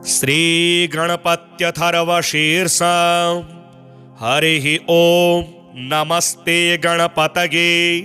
श्रीगणपत्यथर्वशीर्ष हरिः ॐ नमस्ते गणपतये।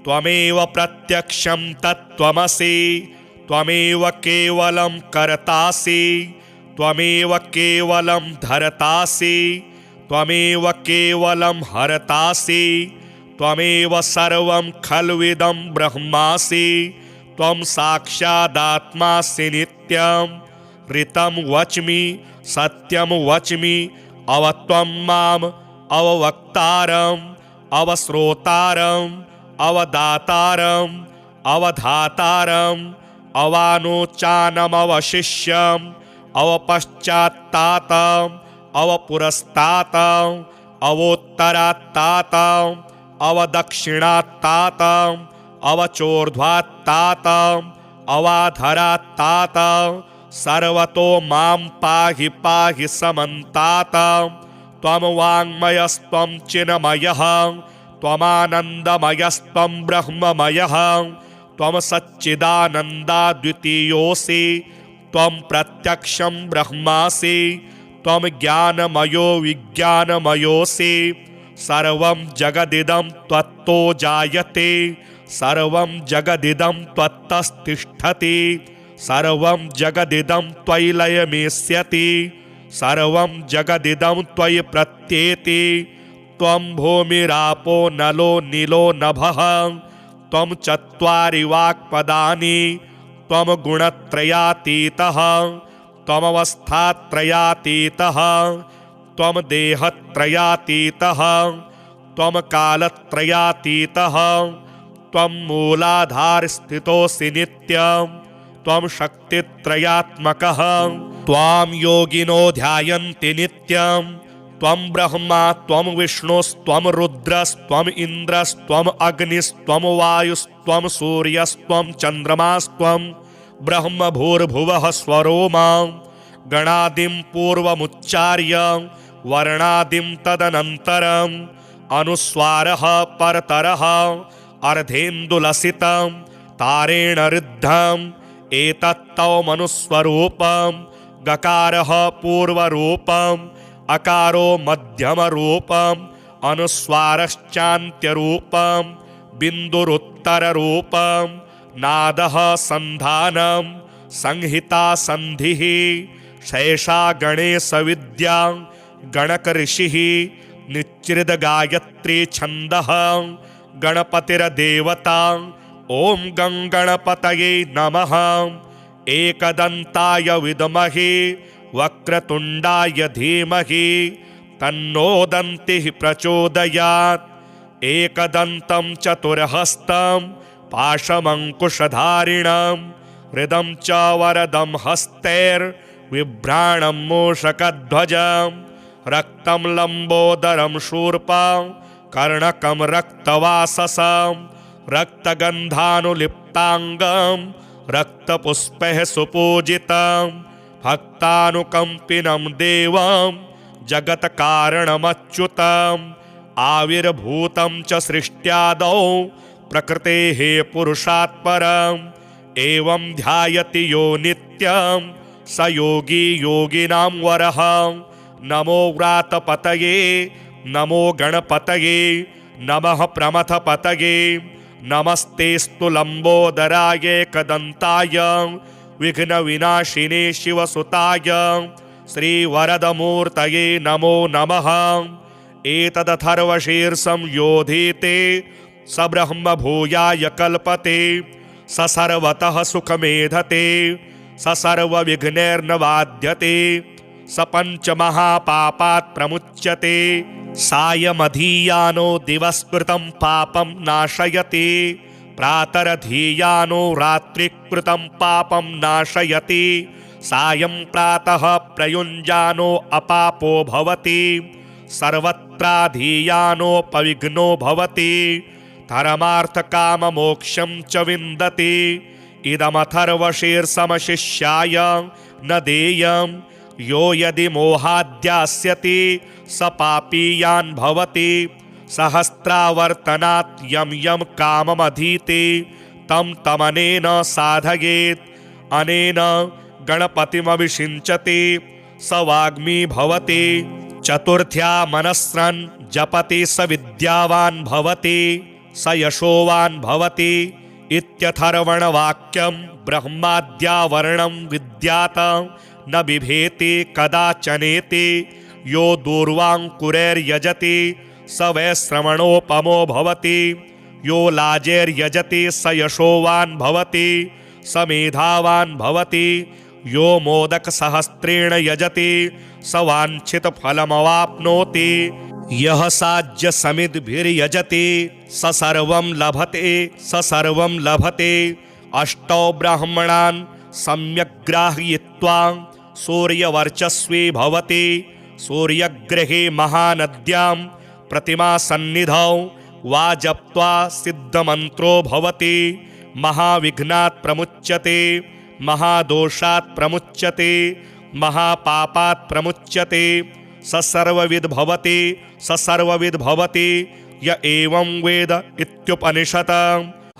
त्वमेव प्रत्यक्षं तत्त्वमसि, त्वमेव केवलं कर्तासि, त्वमेव केवलं धर्तासि, त्वमेव केवलं हर्तासि, त्वमेव सर्वं खल्विदं ब्रह्मासि। त्वं साक्षादात्मासि नित्यं। ऋतं वच्मि सत्यं वच्मि, अवत्वं माम् अववक्तारम् अवश्रोतारम् अवदातारम् अवधातारम् अवानोचानमवशिष्यम् अवपश्चात्तातम् अवपुरस्तातम् अवोत्तरात्तातम् अवदक्षिणात्तातम् अवचोर्ध्वात्तातम् अवाधरात्तातम् सर्वतो मां पाहि पाहि समन्तातम्। त्वं वाङ्मयस्त्वं चिन्मयः, त्वमानन्दमयस्त्वं ब्रह्ममयः, त्वं सच्चिदानन्दाद्वितीयोऽसि, त्वं प्रत्यक्षं ब्रह्मासि, त्वं ज्ञानमयो विज्ञानमयोऽसि। सर्वं जगदिदं त्वत्तो जायते, सर्वं जगदिदं त्वत्तस्तिष्ठति, सर्वं जगदिदं त्वयि लयमेष्यति, सर्वं जगदिदं त्वयि प्रत्येति। त्वं भूमिरापो नलो नीलो नभः, त्वं चत्वारि वाक्पदानि, त्वं गुणत्रयातीतः, त्वमवस्थात्रयातीतः, त्वं देहत्रयातीतः, त्वं कालत्रयातीतः, त्वं मूलाधारस्थितोऽसि नित्यम्। त्वं शक्तित्रयात्मकः, त्वां योगिनो ध्यायन्ति नित्यं। त्वं ब्रह्मा त्वं विष्णुस्त्वं रुद्रस्त्वं इन्द्रस्त्वं अग्निस्त्वं वायुस्त्वं सूर्यस्त्वं चन्द्रमास्त्वं ब्रह्म भूर्भुवः स्वरोमा। गणादिं पूर्वमुच्चार्य वर्णादिं तदनन्तरम् अनुस्वारः परतरः अर्धेन्दुलसितं तारेण ऋद्धम् एतत्तौ मनुस्वरूपं। गकारः पूर्वरूपम्, अकारो मध्यमरूपम्, अनुस्वारश्चान्त्यरूपम्, बिन्दुरुत्तररूपम्, नादः सन्धानं, संहिता सन्धिः। शेषा गणेशविद्या गणकऋषिः निच्चिद्गायत्री छन्दः गणपतिर्देवता। ॐ गं गणपतये नमः। एकदन्ताय विद्महे वक्रतुण्डाय धीमहि तन्नो दन्तिः प्रचोदयात्। एकदन्तं चतुर्हस्तं पाशमङ्कुशधारिणं हृदं च वरदं हस्तैर्बिभ्राणं मूषकध्वजं रक्तं लम्बोदरं शूर्पं कर्णकं रक्तवाससं रक्तगन्धानुलिप्ताङ्गं रक्तपुष्पैः सुपूजितं भक्तानुकम्पिनं देवं जगत्कारणमच्युतम्। आविर्भूतं च सृष्ट्यादौ प्रकृतेः पुरुषात् परम्। एवं ध्यायति यो नित्यं स योगी योगिनां वरः। नमो व्रातपतये नमो गणपतये नमः प्रमथपतये। नमस्तेस्तु लम्बोदराय एकदन्ताय विघ्नविनाशिने शिवसुताय श्रीवरदमूर्तये नमो नमः। एतदथर्वशीर्षं योधीते स ब्रह्म भूयाय कल्पते, स सर्वतः सुखमेधते, स सर्वविघ्नैर्न बाध्यते, स पञ्चमहापापात् प्रमुच्यते। सायमधीयानो दिवस्कृतं पापं नाशयति, प्रातरधीयानो रात्रिकृतं पापं नाशयति। सायं प्रातः प्रयुञ्जानो अपापो भवति, सर्वत्राधीयानोपविघ्नो भवति, धर्मार्थकाममोक्षं च विन्दति। इदमथर्वशीर्षमशिष्याय न देयम्, यो यदि मोहाद्यास्यति स पापीयान् भवति। सहस्रावर्तनात् यं यं काममधीते तं तमनेन साधयेत्। अनेन गणपतिमभिषिञ्चति स वाग्मी भवति। चतुर्थ्या मनस्रन् जपति स विद्यावान् भवति स यशोवान् भवति इत्यथर्वणवाक्यं। ब्रह्माद्यावर्णं विद्यात न बिभेति कदाचनेति। यो दूर्वाङ्कुरैर्यजति स वै श्रवणोपमो भवति। यो लाजैर्यजति स यशोवान् भवति स मेधावान् भवति। यो मोदकसहस्रेण यजति स वाञ्छितफलमवाप्नोति। यः साज्यसमिद्भिर्यजति स सर्वं लभते स सर्वं लभते। अष्टौ ब्राह्मणान् सम्यक् ग्राहयित्वा सूर्यवर्चस्वी भवति। सूर्यग्रहे महानद्यां प्रतिमासन्निधौ वा जप्त्वा सिद्धमन्त्रो भवति। महाविघ्नात् प्रमुच्यते महादोषात् प्रमुच्यते महापापात् प्रमुच्यते। स सर्वविद् भवति स सर्वविद् भवति य एवं वेद इत्युपनिषत्।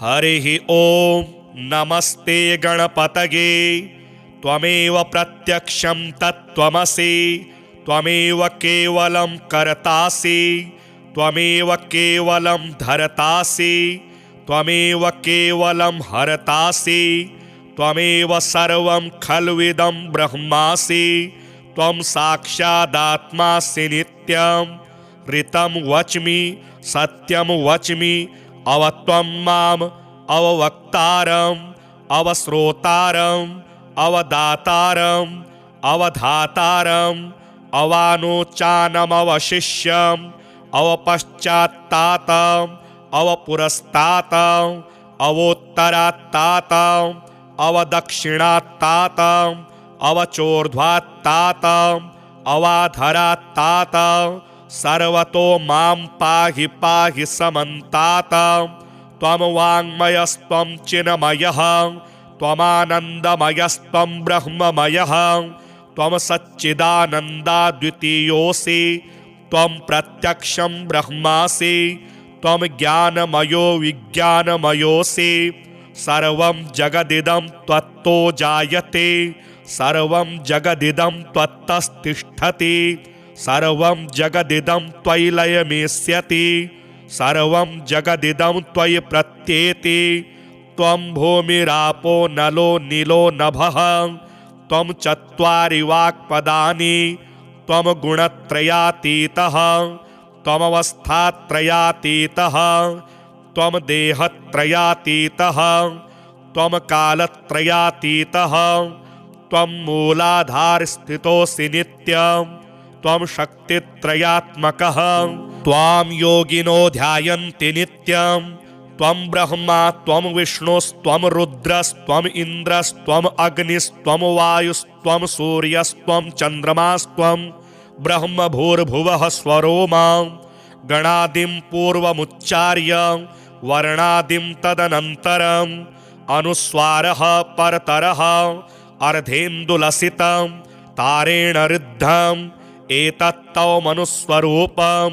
हरिः ॐ नमस्ते गणपतये। त्वमेव प्रत्यक्षं तत्त्वमसि। त्वमेव केवलं कर्तासि। त्वमेव केवलं धर्तासि। त्वमेव केवलं हरतासि। त्वमेव सर्वं खल्विदं ब्रह्मासि। त्वं साक्षादात्मासि नित्यं। ऋतं वच्मि सत्यं वच्मि अवत्वं माम् अववक्तारम् अवश्रोतारम् अवदातारम् अवधातारम् अवानोचानमवशिष्यम् अवपश्चात्तातम् अवपुरस्तातम् अवोत्तरात्तातम् अवदक्षिणात्तातम् अवचोर्ध्वात्तातम् अवाधरात्तातम् सर्वतो मां पाहि पाहि समन्तातम्। त्वं वाङ्मयस्त्वं चिन्मयः त्वमानन्दमयस्त्वं ब्रह्ममयः। त्वं सच्चिदानन्दाद्वितीयोऽसि। त्वं प्रत्यक्षं ब्रह्मासि। त्वं ज्ञानमयो विज्ञानमयोऽसि। सर्वं जगदिदं त्वत्तो जायते। सर्वं जगदिदं त्वत्तस्तिष्ठति। सर्वं जगदिदं त्वयि लयमेष्यति। सर्वं जगदिदं त्वयि प्रत्येति। त्वं भूमिरापो नलो नीलो नभः। त्वं चत्वारि वाक्पदानि। त्वं गुणत्रयातीतः। त्वमवस्थात्रयातीतः। त्वं देहत्रयातीतः। त्वं कालत्रयातीतः। त्वं मूलाधारस्थितोऽसि नित्यं। त्वं शक्तित्रयात्मकः। त्वां योगिनो ध्यायन्ति नित्यं। त्वं ब्रह्मा त्वं विष्णुस्त्वं रुद्रस्त्वम् इन्द्रस्त्वम् अग्निस्त्वं वायुस्त्वं सूर्यस्त्वं चन्द्रमास्त्वं ब्रह्म भूर्भुवः स्वरो मां। गणादिं पूर्वमुच्चार्य वर्णादिं तदनन्तरम् अनुस्वारः परतरः अर्धेन्दुलसितं तारेण ऋद्धम् एतत्तौ मनुस्वरूपं।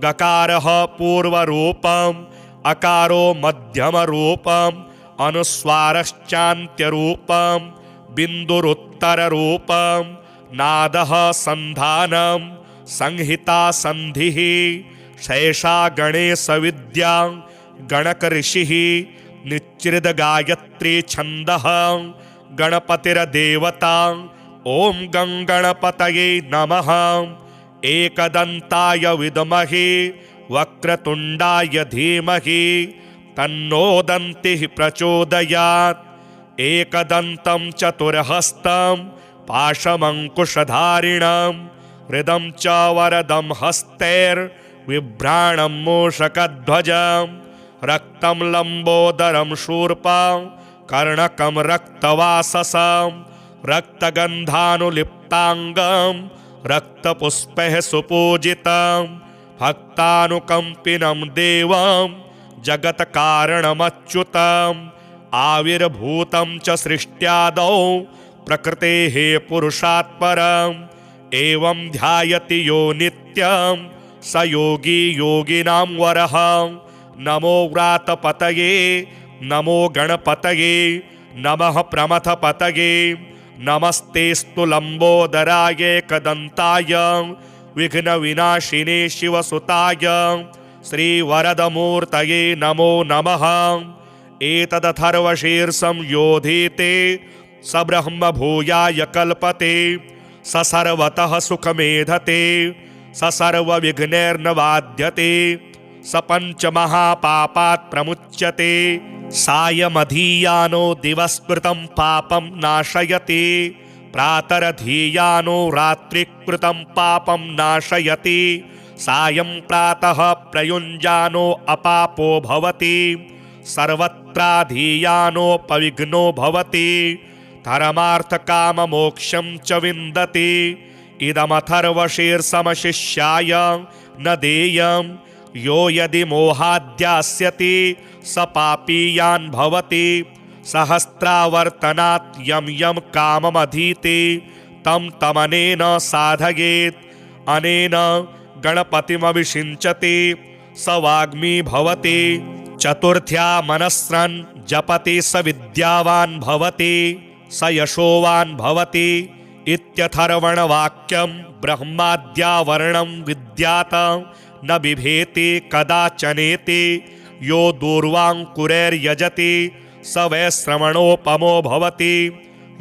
गकारः पूर्वरूपम् अकारो मध्यमरूपम् अनुस्वारश्चान्त्यरूपम् बिन्दुरुत्तररूपम्। नादः सन्धानं संहिता सन्धिः। शेषा गणेशविद्या गणकऋषिः निच्चिद्गायत्री छन्दः गणपतिर्देवता। ॐ गं गणपतये नमः। एकदन्ताय विद्महे वक्रतुण्डाय धीमहि तन्नो दन्तिः प्रचोदयात्। एकदन्तं चतुर्हस्तं पाशमङ्कुशधारिणं हृदं च वरदं हस्तैर्बिभ्राणं मूषकध्वजं। रक्तं लम्बोदरं शूर्पं कर्णकं रक्तवाससं रक्तगन्धानुलिप्ताङ्गं रक्तपुष्पैः सुपूजितं। भक्तानुकम्पिनं देवं जगत्कारणमच्युतम्। आविर्भूतं च सृष्ट्यादौ प्रकृतेः पुरुषात् परम्। एवं ध्यायति यो नित्यं स योगी योगिनां वरः। नमो व्रातपतये नमो गणपतये नमः प्रमथपतये नमस्तेस्तु लंबोदराय एकदंताय विघ्नविनाशिने शिवसुताय श्रीवरदमूर्तये नमो नमः। एतदथर्वशीर्षं योधीते स ब्रह्म भूयाय कल्पते स सर्वतः सुखमेधते स सर्वविघ्नैर्न बाध्यते स पञ्चमहापापात् प्रमुच्यते सायमधीयानो दिवस्कृतं पापं नाशयति प्रातरधीयानो रात्रिकृतं पापं नाशयति सायं प्रातः प्रयुञ्जानो अपापो भवति सर्वत्राधीयानोपविघ्नो भवति धर्मार्थकाममोक्षं च विन्दति। इदमथर्वशीर्षमशिष्याय न देयं यो यदि मोहाद्यास्यति स पापीयान् भवति सहस्रावर्तनात् यं यं काममधीते तं तमनेन साधयेत् अनेन गणपतिमभिषिञ्चति स वाग्मी भवति। चतुर्थ्या मनस्रन् जपति स विद्यावान् भवति स यशोवान् भवति इत्यथर्वणवाक्यं ब्रह्माद्यावर्णं विद्यात न बिभेति कदाचनेति यो दूर्वाङ्कुरैर्यजति स वैश्रवणोपमो भवति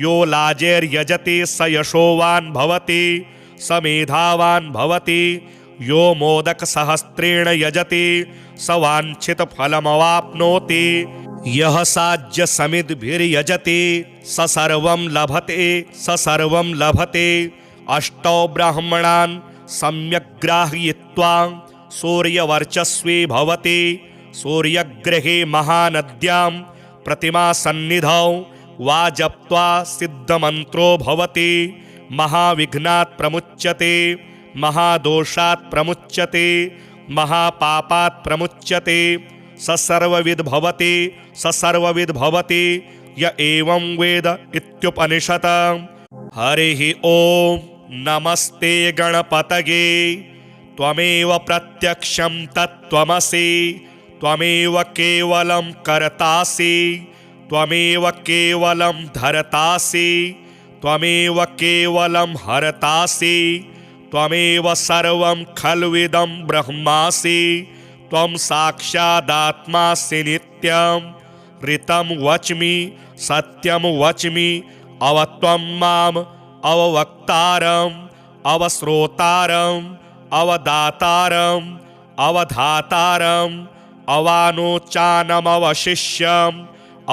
यो लाजैर्यजति स यशोवान् भवति स मेधावान् भवति यो मोदकसहस्रेण यजति स वाञ्छितफलमवाप्नोति यः साज्यसमिद्भिर्यजति स सर्वं लभते। अष्टौ ब्राह्मणान् सम्यग्राहयित्वा सूर्यवर्चस्वी भवति सूर्यग्रहे महानद्यां प्रतिमासन्निधौ वा जप्त्वा सिद्धमन्त्रो भवति महाविघ्नात् प्रमुच्यते महादोषात् प्रमुच्यते महापापात् प्रमुच्यते स सर्वविद् भवति य एवं वेद इत्युपनिषत्। हरिः ओम नमस्ते गणपतये त्वमेव प्रत्यक्षं तत्त्वमसि त्वमेव केवलं कर्तासि त्वमेव केवलं धर्तासि त्वमेव केवलं हरतासि त्वमेव सर्वं खल्विदं ब्रह्मासि त्वं साक्षादात्मासि नित्यं ऋतं वच्मि सत्यं वच्मि अवत्वं माम् अववक्तारम् अवश्रोतारम् अवदातारम् अवधातारम् अवानोचानमवशिष्यम्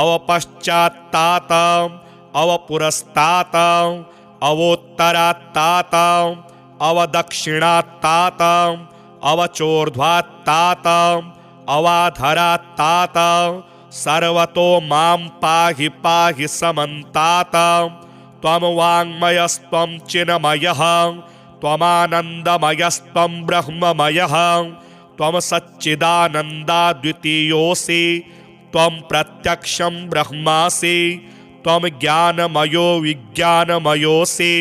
अवपश्चात्तातम् अवपुरस्तातम् अवोत्तरात्तातम् अवदक्षिणात्तातम् अवचोर्ध्वात्तातम् अवाधरात्तातम् सर्वतो मां पाहि पाहि समन्तातम् त्वं वाङ्मयस्त्वं चिन्मयः त्वमानन्दमयस्त्वं ब्रह्ममयः त्वं सच्चिदानन्दाद्वितीयोऽसि त्वं प्रत्यक्षं ब्रह्मासि त्वं ज्ञानमयो विज्ञानमयोऽसि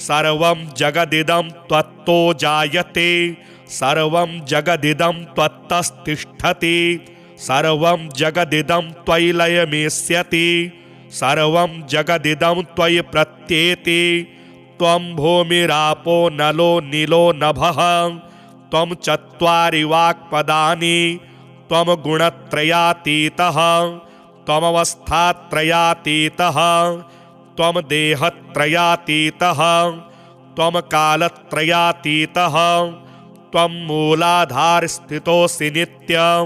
सर्वं जगदिदं त्वत्तो जायते सर्वं जगदिदं त्वत्तस्तिष्ठति सर्वं जगदिदं त्वयि लयमेष्यति सर्वं जगदिदं त्वयि प्रत्येति त्वं भूमिरापो नलो नीलो नभः त्वं चत्वारि वाक्पदानि त्वं गुणत्रयातीतः त्वमवस्थात्रयातीतः त्वं देहत्रयातीतः त्वं कालत्रयातीतः त्वं मूलाधारस्थितोऽसि नित्यं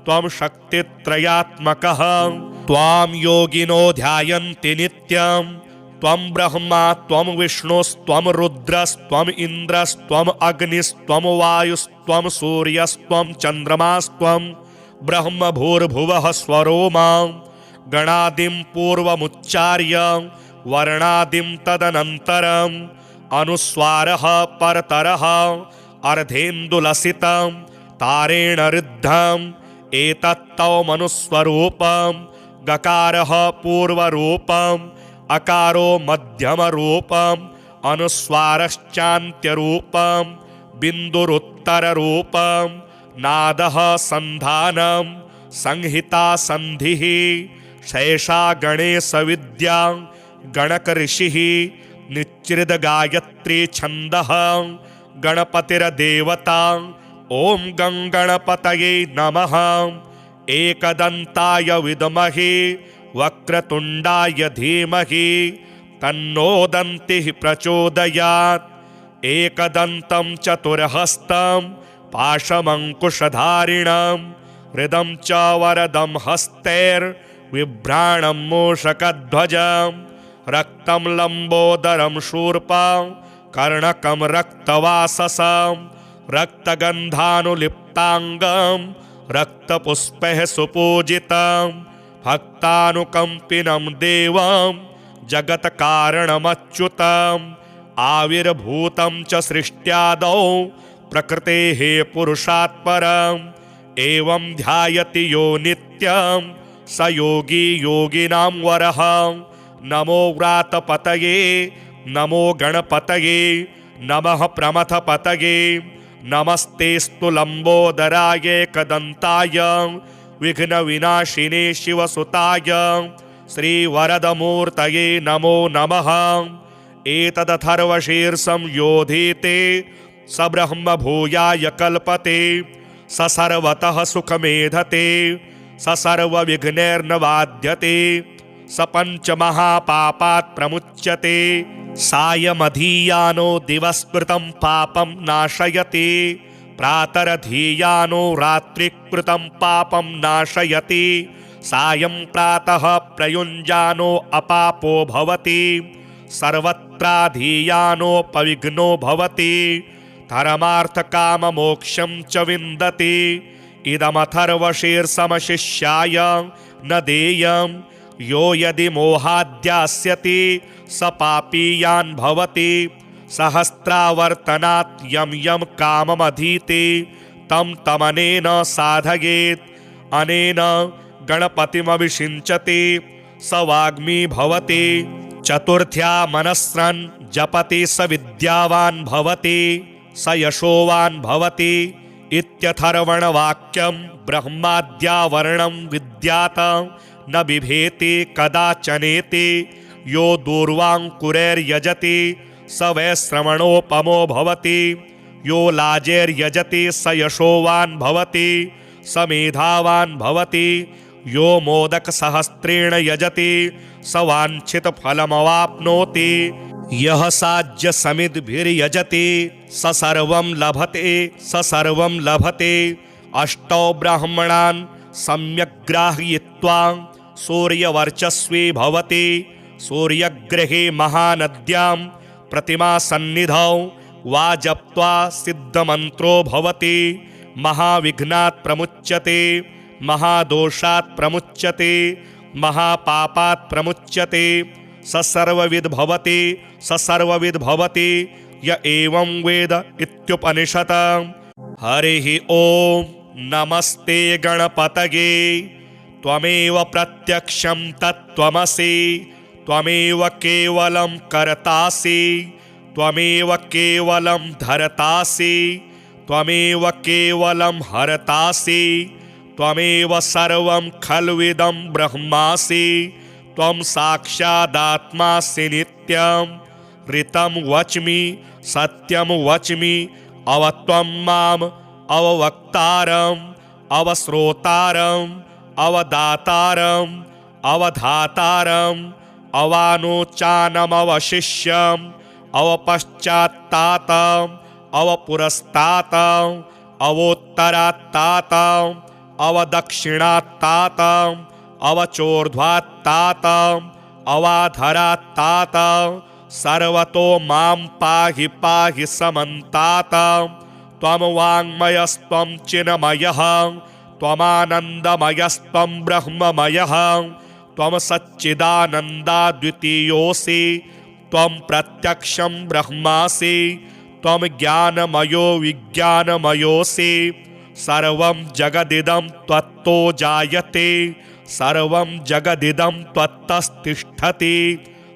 त्वं शक्तित्रयात्मकः त्वां योगिनो ध्यायन्ति नित्यं त्वं ब्रह्मा त्वं विष्णुस्त्वं रुद्रस्त्वम् इन्द्रस्त्वम् अग्निस्त्वं वायुस्त्वं सूर्यस्त्वं चन्द्रमास्त्वं ब्रह्म भूर्भुवः स्वरो मां गणादिं पूर्वमुच्चार्य वर्णादिं तदनन्तरम् अनुस्वारः परतरः अर्धेन्दुलसितं तारेण ऋद्धम् एतत्तौ मनुस्वरूपं गकारः पूर्वरूपम् अकारो मध्यमरूपम् अनुस्वारश्चान्त्यरूपम् बिन्दुरुत्तररूपम् नादः सन्धानं संहिता सन्धिः शेषा गणेशविद्या गणक ऋषिः निच्चिद गायत्री छन्दः गणपतिर्देवता। ॐ गं गणपतये नमः। एकदन्ताय विद्महे वक्रतुण्डाय धीमहि तन्नो दन्तिः प्रचोदयात्। एकदन्तं चतुर्हस्तं पाशमङ्कुशधारिणं हृदं च वरदं हस्तैर्बिभ्राणं मूषकध्वजं रक्तं लम्बोदरं शूर्पं कर्णकं रक्तवाससं रक्तगन्धानुलिप्ताङ्गं रक्तपुष्पैः सुपूजितं भक्तानुकम्पिनं देवं जगत्कारणमच्युतम् आविर्भूतं च सृष्ट्यादौ प्रकृतेः पुरुषात् परम् एवं ध्यायति यो नित्यं स योगी योगिनां वरः। नमो व्रातपतये नमो गणपतये नमः प्रमथपतये नमस्तेस्तु लम्बोदराय एकदन्ताय विघ्नविनाशिने शिवसुताय श्रीवरदमूर्तये नमो नमः। एतदथर्वशीर्षं योधीते स ब्रह्म भूयाय कल्पते स सर्वतः सुखमेधते स सर्वविघ्नैर्न बाध्यते स पञ्चमहापापात् प्रमुच्यते सायमधीयानो दिवस्कृतं पापं नाशयति प्रातरधीयानो रात्रिकृतं पापं नाशयति सायं प्रातः प्रयुञ्जानो अपापो भवति सर्वत्राधीयानोपविघ्नो भवति धर्मार्थकाममोक्षं च विन्दति। इदमथर्वशीर्षमशिष्याय न देयं यो यदि मोहाद्यास्यति स पापीयान् भवति। सहस्रावर्तनात् यं यं काममधीते तं तमनेन साधयेत् अनेन गणपतिमभिषिञ्चति स वाग्मी भवति। चतुर्थ्या मनस्रन् जपति स विद्यावान् भवति स यशोवान् भवति इत्यथर्वणवाक्यं ब्रह्माद्यावर्णं विद्यात न बिभेति कदाचनेति यो दूर्वाङ्कुरैर्यजति स वैश्रवणोपमो भवति यो लाजैर्यजति स यशोवान् भवति स मेधावान् भवति यो मोदकसहस्रेण यजति स वाञ्छितफलमवाप्नोति यः साज्यसमिद्भिर्यजति स सर्वं लभते स सर्वं लभते। अष्टौ ब्राह्मणान् सम्यग्राहयित्वा सूर्यवर्चस्वी भवति सूर्यग्रहे महानद्यां प्रतिमासन्निधौ वा जप्त्वा सिद्धमन्त्रो भवति महाविघ्नात् प्रमुच्यते महादोषात् प्रमुच्यते महापापात् प्रमुच्यते स सर्वविद् भवति स सर्वविद् भवति य एवं वेद इत्युपनिषत्। हरिः ॐ नमस्ते गणपतये त्वमेव प्रत्यक्षं तत्त्वमसि त्वमेव केवलं कर्तासि त्वमेव केवलं धर्तासि त्वमेव केवलं हरतासि त्वमेव सर्वं खल्विदं ब्रह्मासि त्वं साक्षादात्मासि नित्यं ऋतं वच्मि सत्यं वच्मि अवत्वं माम् अववक्तारम् अवश्रोतारम् अवदातारम् अवधातारम् अवानोचानमवशिष्यम् अवपश्चात्तातम् अवपुरस्तातम् अवोत्तरात्तातम् अवदक्षिणात्तातम् अवचोर्ध्वात्तातम् अवाधरात्तातम् सर्वतो मां पाहि पाहि समन्तातम् त्वं वाङ्मयस्त्वं चिन्मयः त्वमानन्दमयस्त्वं ब्रह्ममयः त्वं सच्चिदानन्दाद्वितीयोऽसि त्वं प्रत्यक्षं ब्रह्मासि त्वं ज्ञानमयो विज्ञानमयोऽसि सर्वं जगदिदं त्वत्तो जायते सर्वं जगदिदं त्वत्तस्तिष्ठति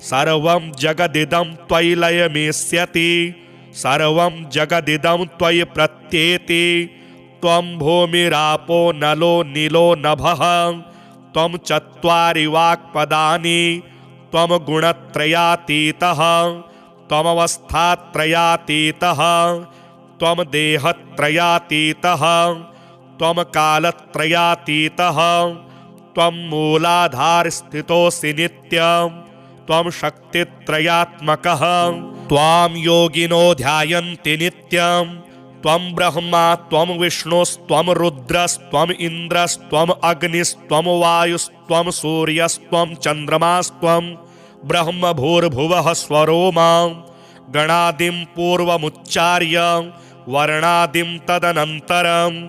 सर्वं जगदिदं त्वयि लयमेष्यति सर्वं जगदिदं त्वयि प्रत्येति त्वं भूमिरापो नलो नीलो नभः त्वं चत्वारि वाक्पदानि त्वं गुणत्रयातीतः त्वमवस्थात्रयातीतः त्वं देहत्रयातीतः त्वं कालत्रयातीतः त्वं मूलाधारस्थितोऽसि नित्यं त्वं शक्तित्रयात्मकः त्वां योगिनो ध्यायन्ति नित्यं त्वं ब्रह्मा त्वं विष्णुस्त्वं रुद्रस्त्वम् इन्द्रस्त्वम् अग्निस्त्वं वायुस्त्वं सूर्यस्त्वं चन्द्रमास्त्वं ब्रह्म भूर्भुवः स्वरोमां गणादिं पूर्वमुच्चार्य वर्णादिं तदनन्तरम्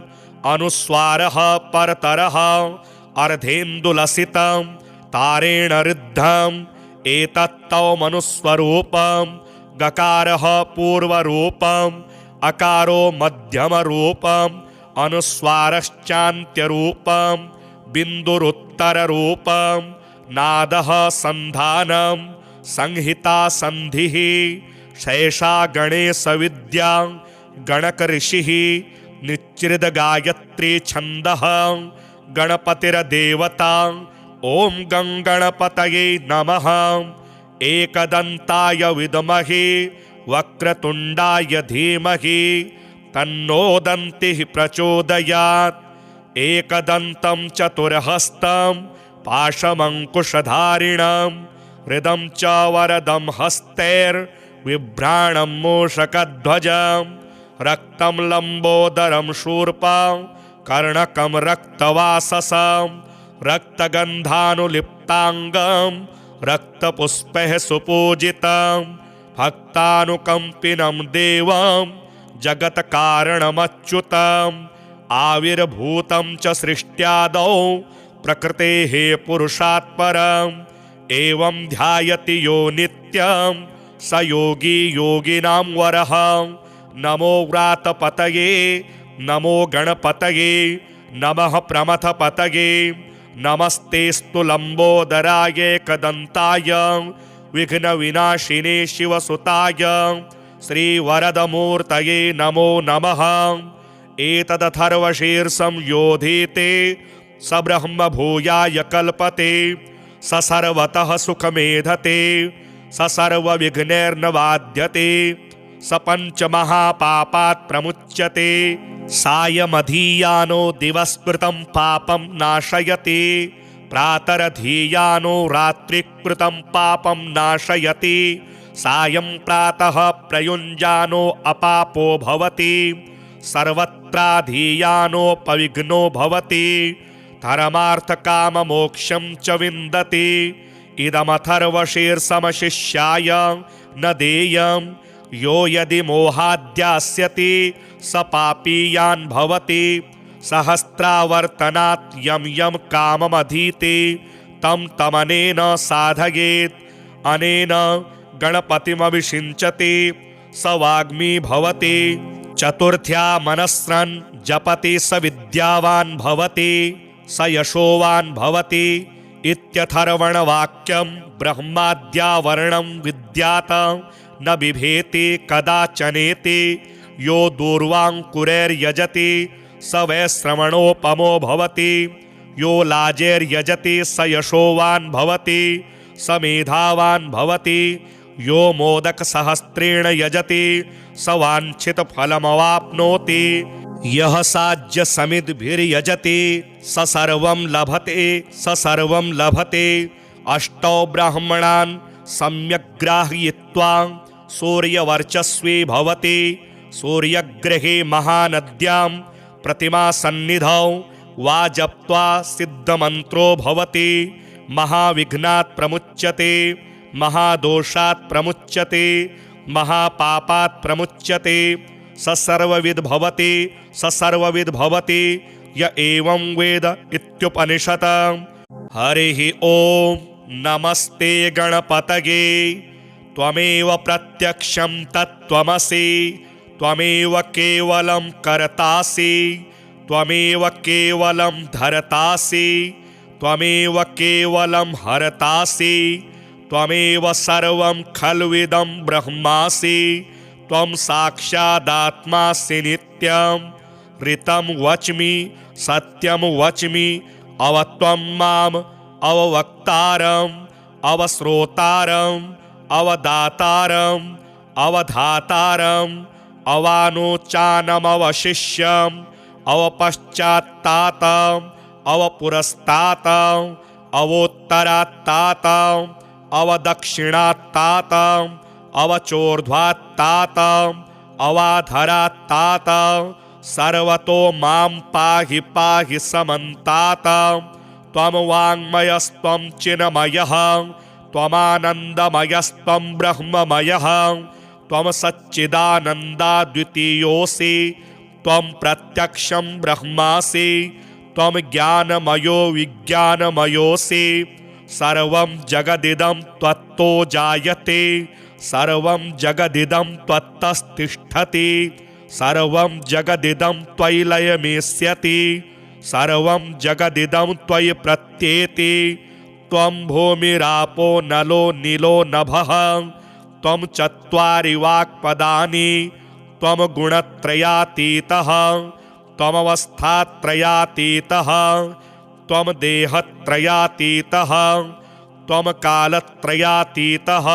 अनुस्वारः परतरः अर्धेन्दुलसितं तारेण ऋद्धम् एतत्तवमनुस्वरूपं गकारः पूर्वरूपम् अकारो मध्यमरूपम् अनुस्वारश्चान्त्यरूपम् बिन्दुरुत्तररूपम् नादः सन्धानं संहिता सन्धिः शेषा गणेशविद्या गणकऋषिः निच्चिद्गायत्री छन्दः गणपतिर्देवता ॐ गणपतये नमः। एकदन्ताय विद्महे वक्रतुण्डाय धीमहि तन्नो दन्तिः प्रचोदयात्। एकदन्तं चतुर्हस्तं पाशमङ्कुशधारिणं हृदं च वरदं हस्तैर्बिभ्राणं मूषकध्वजं रक्तं लम्बोदरं शूर्पं कर्णकं रक्तवाससं रक्तगन्धानुलिप्ताङ्गं रक्तपुष्पैः सुपूजितं भक्तानुकम्पिनं देवं जगत्कारणमच्युतम् आविर्भूतं च सृष्ट्यादौ प्रकृतेः पुरुषात् परम् एवं ध्यायति यो नित्यं स योगी योगिनां वरः। नमो व्रातपतये नमो गणपतये नमः प्रमथपतये नमस्तेस्तु लम्बोदराय एकदन्ताय विघ्नविनाशिने शिवसुताय श्रीवरदमूर्तये नमो नमः। एतदथर्वशीर्षं योधीते स ब्रह्म भूयाय कल्पते स सर्वतः सुखमेधते स सर्वविघ्नैर्न बाध्यते स पञ्चमहापापात् प्रमुच्यते सायमधीयानो दिवस्कृतं पापं नाशयति प्रातरधीयानो रात्रिकृतं पापं नाशयति सायं प्रातः प्रयुञ्जानो अपापो भवति सर्वत्राधीयानोपविघ्नो भवति धर्मार्थकाममोक्षं च विन्दति। इदमथर्वशीर्षमशिष्याय न देयं यो यदि मोहाद्यास्यति स पापीयान् भवति सहस्रावर्तनात् यं यं काममधीते तं तमनेन साधयेत् अनेन गणपतिमभिषिञ्चति स वाग्मी भवति चतुर्थ्या मनस्रन् जपति स विद्यावान् भवति स यशोवान् भवति इत्यथर्वणवाक्यं ब्रह्माद्यावर्णं विद्यात न बिभेति कदाचनेति यो दूर्वाङ्कुरैर्यजति स वैश्रवणोपमो भवति यो लाजैर्यजति स यशोवान् भवति स मेधावान् भवति यो मोदकसहस्रेण यजति स वाञ्छितफलमवाप्नोति यः साज्यसमिद्भिर्यजति स सर्वं लभते स सर्वं लभते। अष्टौ ब्राह्मणान् सम्यग्राहयित्वा सूर्यवर्चस्वी भवति सूर्यग्रहे महानद्यां प्रतिमासन्निधौ वा जप्त्वा सिद्धमन्त्रो भवति महाविघ्नात् प्रमुच्यते महादोषात् प्रमुच्यते महापापात् प्रमुच्यते स सर्वविद् भवति स सर्वविद् भवति य एवं वेद इत्युपनिषत्। हरिः ॐ नमस्ते गणपतये त्वमेव प्रत्यक्षं तत्त्वमसि त्वमेव केवलं कर्तासि त्वमेव केवलं धर्तासि त्वमेव केवलं हरतासि त्वमेव सर्वं खल्विदं ब्रह्मासि त्वं साक्षादात्मासि नित्यं ऋतं वच्मि सत्यं वच्मि अव त्वं माम् अववक्तारं अवश्रोतारम् अवदातारम् अवधातारम् अवानोचानमवशिष्यम् अवपश्चात्तातम् अवपुरस्तातम् अवोत्तरात्तातम् अवदक्षिणात्तातम् अवचोर्ध्वात्तातम् अवाधरात्तातम् सर्वतो मां पाहि पाहि समन्तातम् त्वं वाङ्मयस्त्वं चिन्मयः त्वमानन्दमयस्त्वं ब्रह्ममयः त्वं सच्चिदानन्दाद्वितीयोऽसि त्वं प्रत्यक्षं ब्रह्मासि त्वं ज्ञानमयो विज्ञानमयोऽसि सर्वं जगदिदं त्वत्तो जायते सर्वं जगदिदं त्वत्तस्तिष्ठति सर्वं जगदिदं त्वयि लयमेष्यति सर्वं जगदिदं त्वयि प्रत्येति त्वं भूमिरापो नलो नीलो नभः त्वं चत्वारि वाक्पदानि त्वं गुणत्रयातीतः त्वमवस्थात्रयातीतः त्वं देहत्रयातीतः त्वं कालत्रयातीतः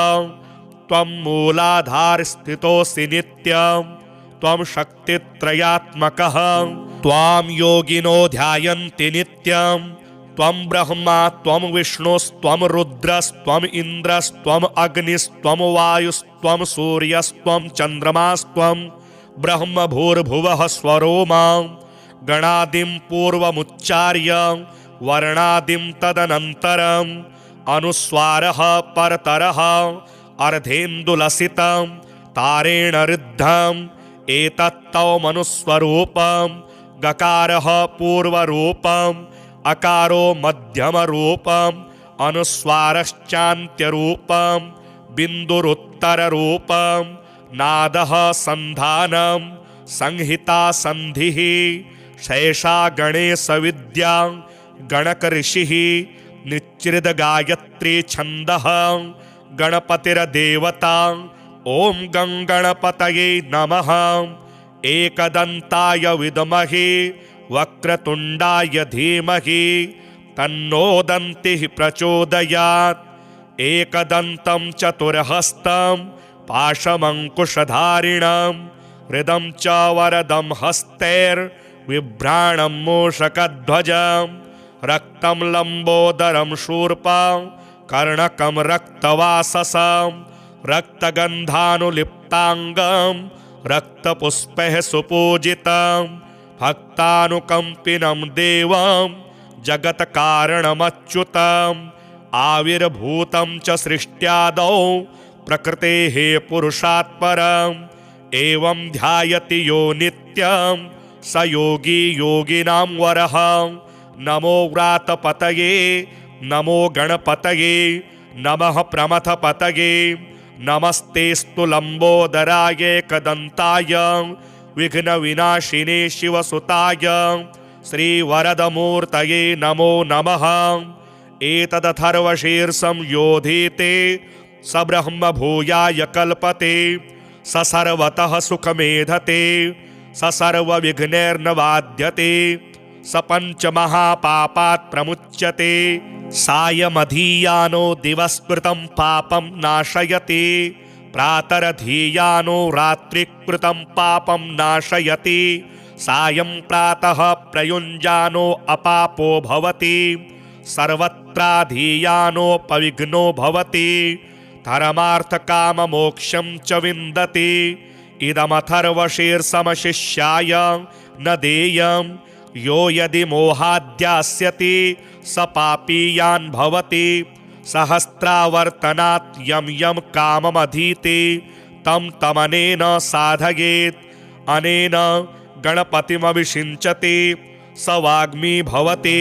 त्वं मूलाधारस्थितोऽसि नित्यं त्वं शक्तित्रयात्मकः त्वां योगिनो ध्यायन्ति नित्यं त्वं ब्रह्मा त्वं विष्णुस्त्वं रुद्रस्त्वम् इन्द्रस्त्वम् अग्निस्त्वं वायुस्त्वं सूर्यस्त्वं चन्द्रमास्त्वं ब्रह्म भूर्भुवः स्वरोमा गणादिं पूर्वमुच्चार्य वर्णादिं तदनन्तरम् अनुस्वारः परतरः अर्धेन्दुलसितं तारेण ऋद्धम् एतत्तवमनुस्वरूपं गकारः पूर्वरूपम् अकारो मध्यमरूपम् अनुस्वारश्चान्त्यरूपं बिन्दुरुत्तररूपं नादः सन्धानं संहिता सन्धिः शेषा गणेशविद्या गणकऋषिः निच्चिद्गायत्री छन्दः गणपतिर्देवता ॐ गणपतये नमः एकदन्ताय विद्महे वक्रतुण्डाय धीमहि तन्नो दन्तिः प्रचोदयात् एकदन्तं चतुर्हस्तं पाशमङ्कुशधारिणं हृदं च वरदं हस्तैर्बिभ्राणं मूषकध्वजं रक्तं लम्बोदरं शूर्पं कर्णकं रक्तवाससं रक्तगन्धानुलिप्ताङ्गं रक्तपुष्पैः सुपूजितं भक्तानुकम्पिनं देवं जगत्कारणमच्युतम् आविर्भूतं च सृष्ट्यादौ प्रकृतेः पुरुषात् परम् एवं ध्यायति यो नित्यं स योगी योगिनां वरः नमो व्रातपतये नमो गणपतये नमः प्रमथपतये नमस्तेस्तु लम्बोदराय एकदन्ताय विघ्नविनाशिने शिवसुताय श्रीवरदमूर्तये नमो नमः एतदथर्वशीर्षं योधीते स ब्रह्म भूयाय कल्पते स सर्वतः सुखमेधते स सर्वविघ्नैर्न बाध्यते स पञ्चमहापापात् प्रमुच्यते सायमधीयानो दिवस्कृतं पापं नाशयति प्रातरधीयानो रात्रिकृतं पापं नाशयति सायं प्रातः प्रयुञ्जानो अपापो भवति सर्वत्राधीयानोपविघ्नो भवति धर्मार्थकाममोक्षं च विन्दति इदमथर्वशीर्षमशिष्याय न देयं यो यदि मोहाद्यास्यति स पापीयान् भवति सहस्रावर्तनात् यं यं काममधीते तं तमनेन साधयेत् अनेन गणपतिमभिषिञ्चति स वाग्मी भवति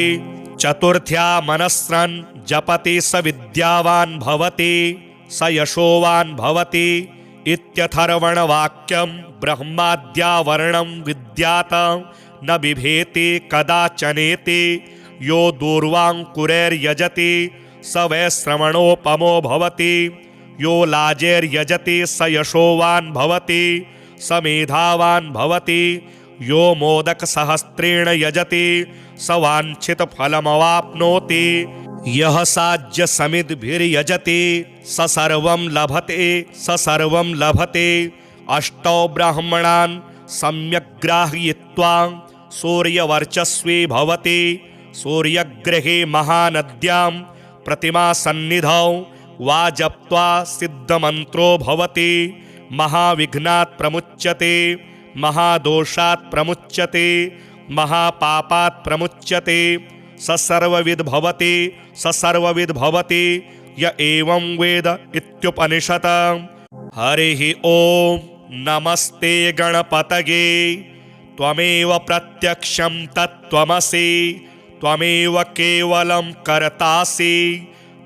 चतुर्थ्या मनस्रन् जपति स विद्यावान् भवति स यशोवान् भवति इत्यथर्वणवाक्यं ब्रह्माद्यावर्णं विद्यात न बिभेति कदाचनेति यो दूर्वाङ्कुरैर्यजति स वै श्रवणोपमो भवति यो लाजैर्यजति स यशोवान् भवति स मेधावान् भवति यो मोदकसहस्रेण यजति स वाञ्छितफलमवाप्नोति यः साज्य समिद्भिर्यजते स सर्वं लभते अष्टौ ब्राह्मणान् सम्यक् ग्राहयित्वा सूर्यवर्चस्वी भवति सूर्यग्रहे महानद्यां प्रतिमासन्निधौ वा जप्त्वा सिद्धमन्त्रो भवति महाविघ्नात् प्रमुच्यते महादोषात् प्रमुच्यते महापापात् प्रमुच्यते स सर्वविद् भवति य एवं वेद इत्युपनिषत्। हरिः ॐ नमस्ते गणपतये त्वमेव प्रत्यक्षं तत्त्वमसि त्वमेव केवलं कर्तासि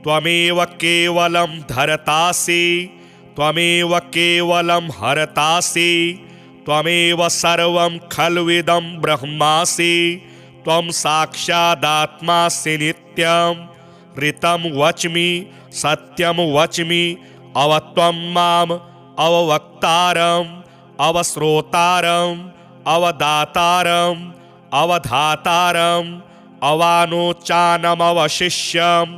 त्वमेव केवलं धर्तासि त्वमेव केवलं हरतासि त्वमेव सर्वं खल्विदं ब्रह्मासि त्वं साक्षादात्मासि नित्यं ऋतं वच्मि सत्यं वच्मि अवत्वं माम् अववक्तारम् अवश्रोतारम् अवदातारम् अवधातारम् अवानोचानमवशिष्यम्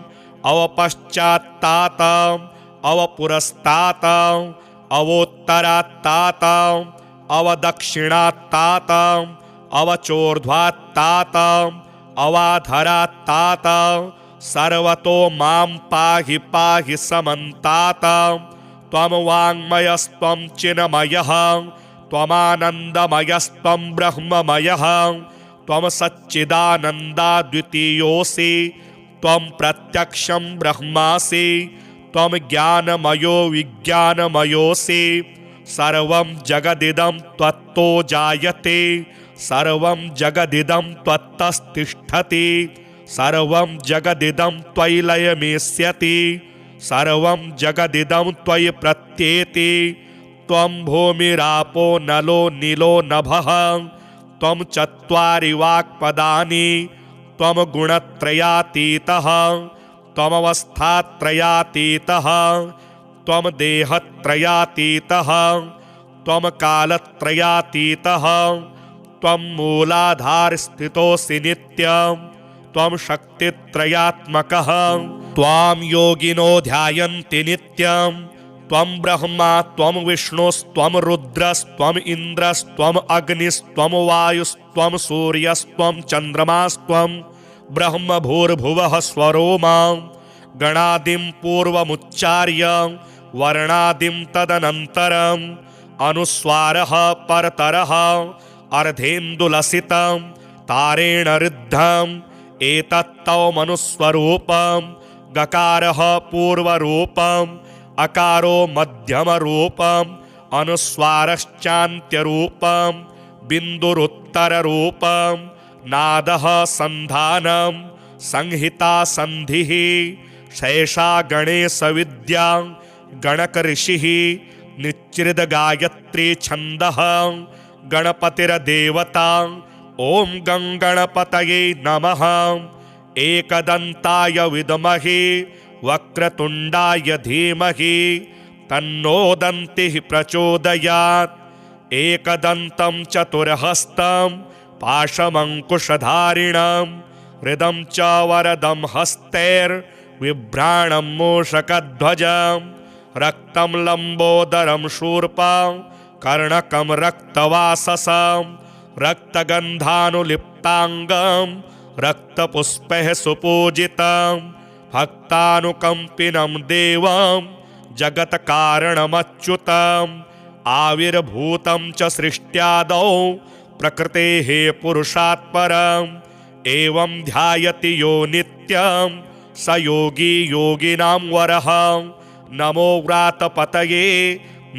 अवपश्चात्तातम् अवपुरस्तातम् अवोत्तरात्तातम् अवदक्षिणात्तातम् अवचोर्ध्वात्तातम् अवाधरात्तातम् सर्वतो मां पाहि पाहि समन्तातम् त्वं वाङ्मयस्त्वं चिन्मयः त्वमानन्दमयस्त्वं ब्रह्ममयः त्वं सच्चिदानन्दाद्वितीयोऽसि त्वं प्रत्यक्षं ब्रह्मासि त्वं ज्ञानमयो विज्ञानमयोऽसि सर्वं जगदिदं त्वत्तो जायते सर्वं जगदिदं त्वत्तस्तिष्ठति सर्वं जगदिदं त्वयि लयमेष्यति सर्वं जगदिदं त्वयि प्रत्येति त्वं भूमिरापो नलो नीलो नभः त्वं चत्वारि वाक्पदानि त्वं गुणत्रयातीतः त्वमवस्थात्रयातीतः त्वं देहत्रयातीतः त्वं कालत्रयातीतः त्वं मूलाधारस्थितोऽसि नित्यं त्वं शक्तित्रयात्मकः त्वां योगिनो ध्यायन्ति नित्यं त्वं ब्रह्मा त्वं विष्णुस्त्वं रुद्रस्त्वम् इन्द्रस्त्वम् अग्निस्त्वं वायुस्त्वं सूर्यस्त्वं चन्द्रमास्त्वं ब्रह्म भूर्भुवः स्वरोमा गणादिं पूर्वमुच्चार्य वर्णादिं तदनन्तरम् अनुस्वारः परतरः अर्धेन्दुलसितं तारेण ऋद्धम् एतत्तौ मनुस्वरूपं गकारः पूर्वरूपम् अकारो मध्यमरूपम् अनुस्वारश्चान्त्यरूपं बिन्दुरुत्तररूपं नादः सन्धानं संहिता सन्धिः शेषा गणेशविद्या गणकऋषिः निच्चिद्गायत्री छन्दः गणपतिर्देवता ॐ गणपतये नमः एकदन्ताय विद्महे वक्रतुण्डाय धीमहि तन्नो दन्तिः प्रचोदयात् एकदन्तं चतुर्हस्तं पाशमङ्कुशधारिणं हृदं च वरदं हस्तैर्बिभ्राणं मूषकध्वजं रक्तं लम्बोदरं शूर्पं कर्णकं रक्तवाससं रक्तगन्धानुलिप्ताङ्गं रक्तपुष्पैः सुपूजितं भक्तानुकम्पिनं देवं जगत्कारणमच्युतम् आविर्भूतं च सृष्ट्यादौ प्रकृतेः पुरुषात् परम् एवं ध्यायति यो नित्यं स योगी योगिनां वरः नमो व्रातपतये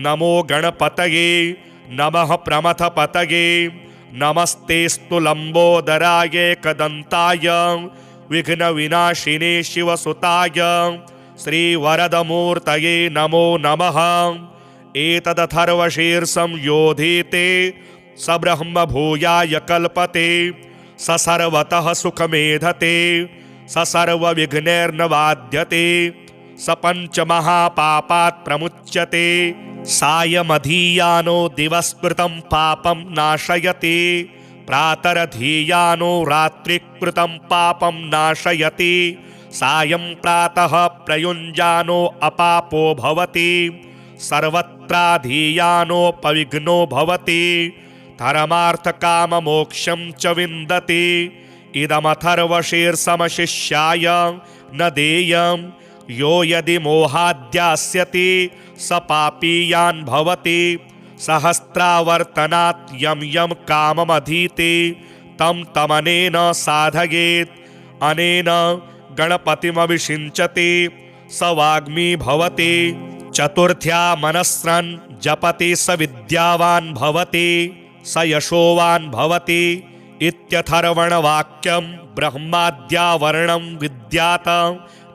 नमो गणपतये नमः प्रमथपतये नमस्तेस्तु लम्बोदराय एकदन्ताय विघ्नविनाशिने शिवसुताय श्रीवरदमूर्तये नमो नमः एतदथर्वशीर्षं योधीते स ब्रह्म भूयाय कल्पते स सर्वतः सुखमेधते स सर्वविघ्नैर्न बाध्यते स पञ्चमहापापात् प्रमुच्यते सायमधीयानो दिवस्कृतं पापं नाशयति प्रातरधीयानो रात्रिकृतं पापं नाशयति सायं प्रातः प्रयुञ्जानो अपापो भवति सर्वत्राधीयानोपविघ्नो भवति धर्मार्थकाममोक्षं च विन्दति इदमथर्वशीर्षमशिष्याय न देयं यो यदि मोहाद्यास्यति स पापीयान् भवति सहस्रावर्तनात् यं यं काममधीते तं तमनेन साधयेत् अनेन गणपतिमभिषिञ्चति स वाग्मी भवति चतुर्थ्या मनस्रन् जपति स विद्यावान् भवति स यशोवान् भवति इत्यथर्वणवाक्यं ब्रह्माद्यावर्णं विद्यात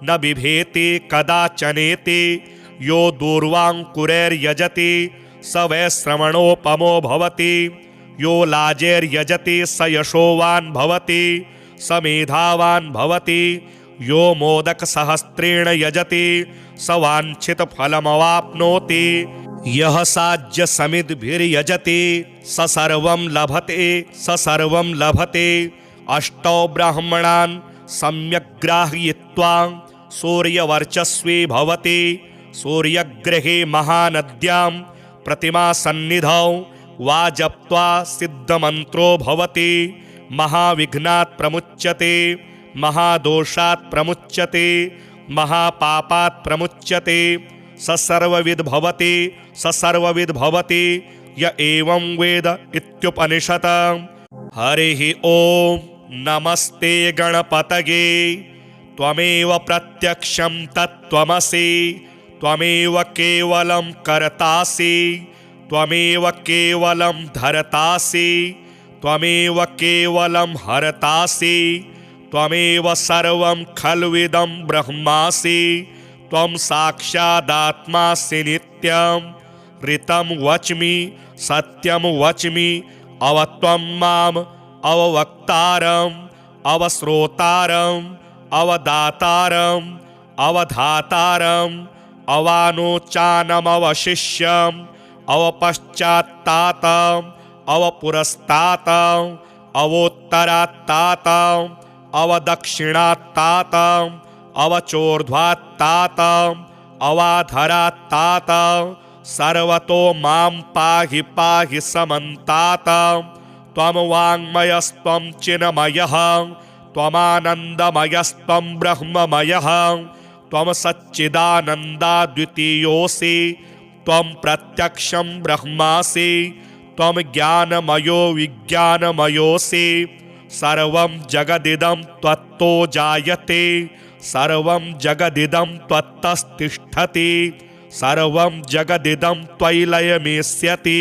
न बिभेति कदाचनेति यो दूर्वाङ्कुरैर्यजति स वै श्रवणोपमो भवति यो लाजैर्यजति स यशोवान् भवति स मेधावान् भवति यो मोदकसहस्रेण यजति स वाञ्छितफलमवाप्नोति यः साज्यसमिद्भिर्यजति स सर्वं लभते अष्टौ ब्राह्मणान् सम्यग्राहयित्वा सूर्यवर्चस्वी भवति सूर्यग्रहे महानद्यां प्रतिमासन्निधौ वा जप्त्वा सिद्धमन्त्रो भवति महाविघ्नात् प्रमुच्यते महादोषात् प्रमुच्यते महापापात् प्रमुच्यते स सर्वविद् भवति य एवं वेद इत्युपनिषत्। हरिः ओम नमस्ते गणपतये त्वमेव प्रत्यक्षं तत्त्वमसि त्वमेव केवलं कर्तासि त्वमेव केवलं धर्तासि त्वमेव केवलं हरतासि त्वमेव सर्वं खल्विदं ब्रह्मासि त्वं साक्षादात्मासि नित्यं ऋतं वच्मि सत्यं वच्मि अवत्वं माम् अववक्तारम् अवश्रोतारम् अवदातारम् अवधातारम् अवानोचानमवशिष्यम् अवपश्चात्तातम् अवपुरस्तातम् अवोत्तरात्तातम् अवदक्षिणात्तातम् अवचोर्ध्वात्तातम् अवाधरात्तातम् सर्वतो मां पाहि पाहि समन्तातम् त्वं वाङ्मयस्त्वं चिन्मयः त्वमानन्दमयस्त्वं ब्रह्ममयः त्वं सच्चिदानन्दाद्वितीयोऽसि त्वं प्रत्यक्षं ब्रह्मासि त्वं ज्ञानमयो विज्ञानमयोऽसि सर्वं जगदिदं त्वत्तो जायते सर्वं जगदिदं त्वत्तस्तिष्ठति सर्वं जगदिदं त्वयि लयमेष्यति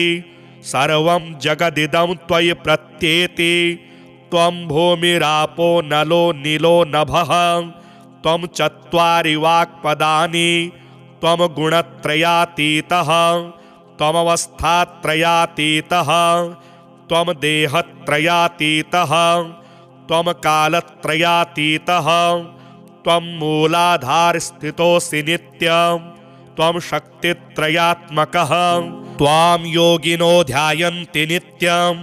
सर्वं जगदिदं त्वयि प्रत्येति त्वं भूमिरापो नलो नीलो नभः त्वं चत्वारि वाक्पदानि त्वं गुणत्रयातीतः त्वमवस्थात्रयातीतः त्वं देहत्रयातीतः त्वं कालत्रयातीतः त्वं मूलाधारस्थितोऽसि नित्यं त्वं शक्तित्रयात्मकः त्वां योगिनो ध्यायन्ति नित्यं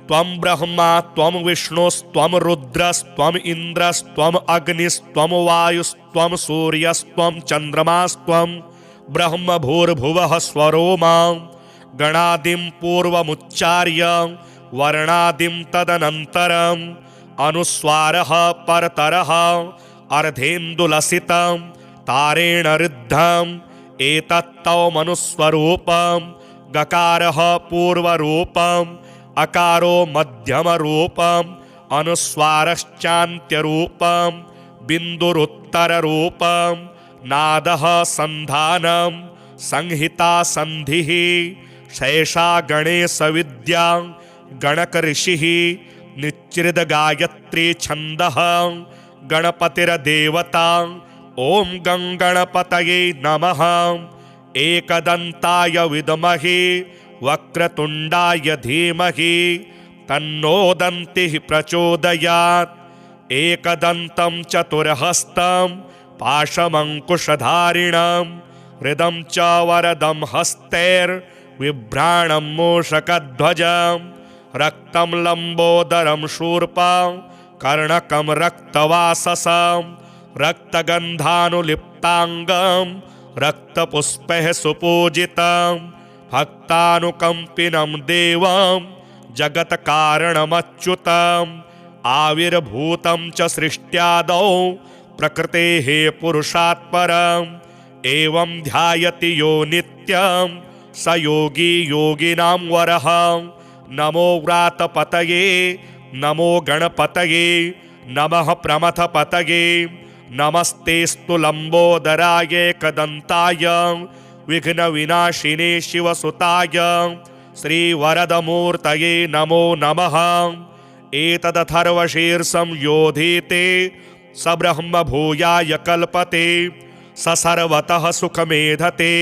त्वं ब्रह्मा त्वं विष्णुस्त्वं रुद्रस्त्वम् इन्द्रस्त्वम् अग्निस्त्वं वायुस्त्वं सूर्यस्त्वं चन्द्रमास्त्वं ब्रह्म भूर्भुवः स्वरो मां गणादिं पूर्वमुच्चार्य वर्णादिं तदनन्तरम् अनुस्वारः परतरः अर्धेन्दुलसितं तारेण ऋद्धम् एतत्तौ मनुस्वरूपं गकारः पूर्वरूपम् अकारो मध्यमरूपम् अनुस्वारश्चान्त्यरूपम् बिन्दुरुत्तररूपम् नादः सन्धानं संहिता सन्धिः शेषा गणेशविद्या गणकऋषिः निच्चिद्गायत्री छन्दः गणपतिर्देवता ॐ गं गणपतये नमः एकदन्ताय विद्महे वक्रतुण्डाय धीमहि तन्नो दन्तिः प्रचोदयात् एकदन्तं चतुर्हस्तं पाशमङ्कुशधारिणं हृदं च वरदं हस्तैर्बिभ्राणं मूषकध्वजं रक्तं लम्बोदरं शूर्पं कर्णकं रक्तवाससं रक्तगन्धानुलिप्ताङ्गं रक्तपुष्पैः सुपूजितं भक्तानुकम्पिनं देवं जगत्कारणमच्युतम् आविर्भूतं च सृष्ट्यादौ प्रकृतेः पुरुषात् परम् एवं ध्यायति यो नित्यं स योगी योगिनां वरः। नमो व्रातपतये नमो गणपतये नमः प्रमथपतये नमस्तेस्तु लम्बोदराय एकदन्ताय विघ्नविनाशिने शिवसुताय श्रीवरदमूर्तये नमो नमः। एतदथर्वशीर्षं योधीते स ब्रह्म भूयाय कल्पते स सर्वतः सुखमेधते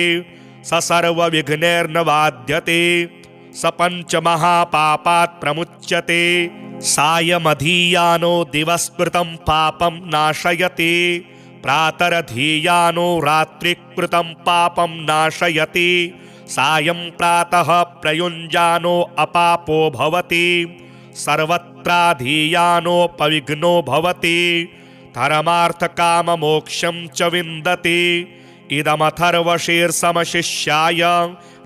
स सर्वविघ्नैर्न बाध्यते स पञ्चमहापापात् प्रमुच्यते सायमधीयानो दिवस्कृतं पापं नाशयति प्रातरधीयानो रात्रिकृतं पापं नाशयति सायं प्रातः प्रयुञ्जानो अपापो भवति सर्वत्राधीयानोपविघ्नो भवति धर्मार्थकाममोक्षं च विन्दति। इदमथर्वशीर्षमशिष्याय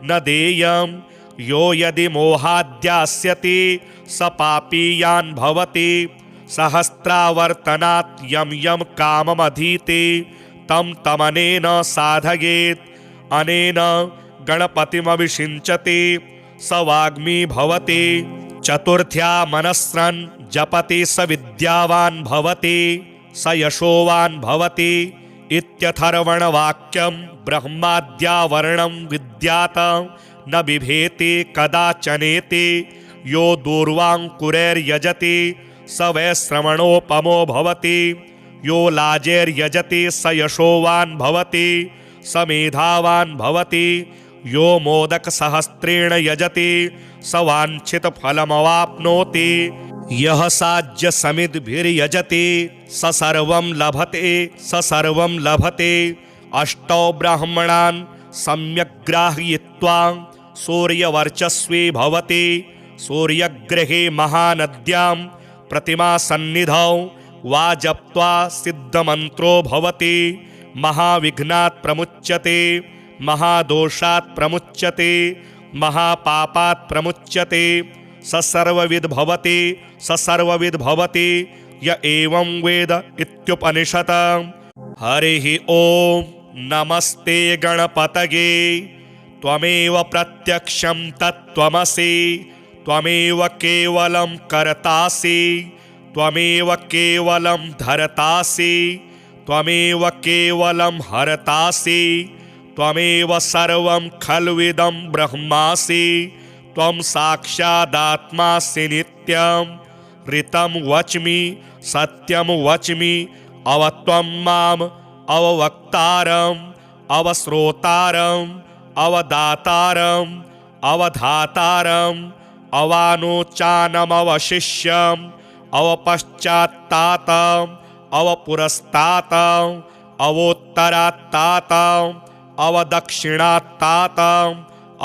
न देयं यो यदि मोहाद्यास्यति स पापीयान् भवति सहस्रावर्तनात् यं यं काममधीते तं तमनेन साधयेत् अनेन गणपतिमभिषिञ्चति स वाग्मी भवति चतुर्थ्या मनस्रन् जपति स विद्यावान् भवति स यशोवान् भवति इत्यथर्वणवाक्यं ब्रह्माद्यावर्णं विद्यात न बिभेति कदाचनेति यो दूर्वाङ्कुरैर्यजति स वैश्रवणोपमो भवति यो लाजैर्यजति स यशोवान् भवति स मेधावान् भवति यो मोदकसहस्रेण यजति स वाञ्छितफलमवाप्नोति यः साज्यसमिद्भिर्यजति स सर्वं लभते स सर्वं लभते। अष्टौ ब्राह्मणान् सम्यग्राहयित्वा सूर्यवर्चस्वी भवति सूर्यग्रहे महानद्यां प्रतिमासन्निधौ वा जप्त्वा सिद्धमन्त्रो भवति महाविघ्नात् प्रमुच्यते महादोषात् प्रमुच्यते महापापात् प्रमुच्यते स सर्वविद् भवति स सर्वविद् भवति य एवं वेद इत्युपनिषत्। हरिः ॐ नमस्ते गणपतये त्वमेव प्रत्यक्षं तत्त्वमसि त्वमेव केवलं कर्तासि त्वमेव केवलं धर्तासि त्वमेव केवलं हरतासि त्वमेव सर्वं खल्विदं ब्रह्मासि त्वं साक्षादात्मासि नित्यं ऋतं वच्मि सत्यं वच्मि अवत्वं माम् अववक्तारम् अवश्रोतारम् अवदातारम् अवधातारम् अवानोचानमवशिष्यम् अवपश्चात्तातम् अवपुरस्तातम् अवोत्तरात्तातम् अवदक्षिणात्तातम्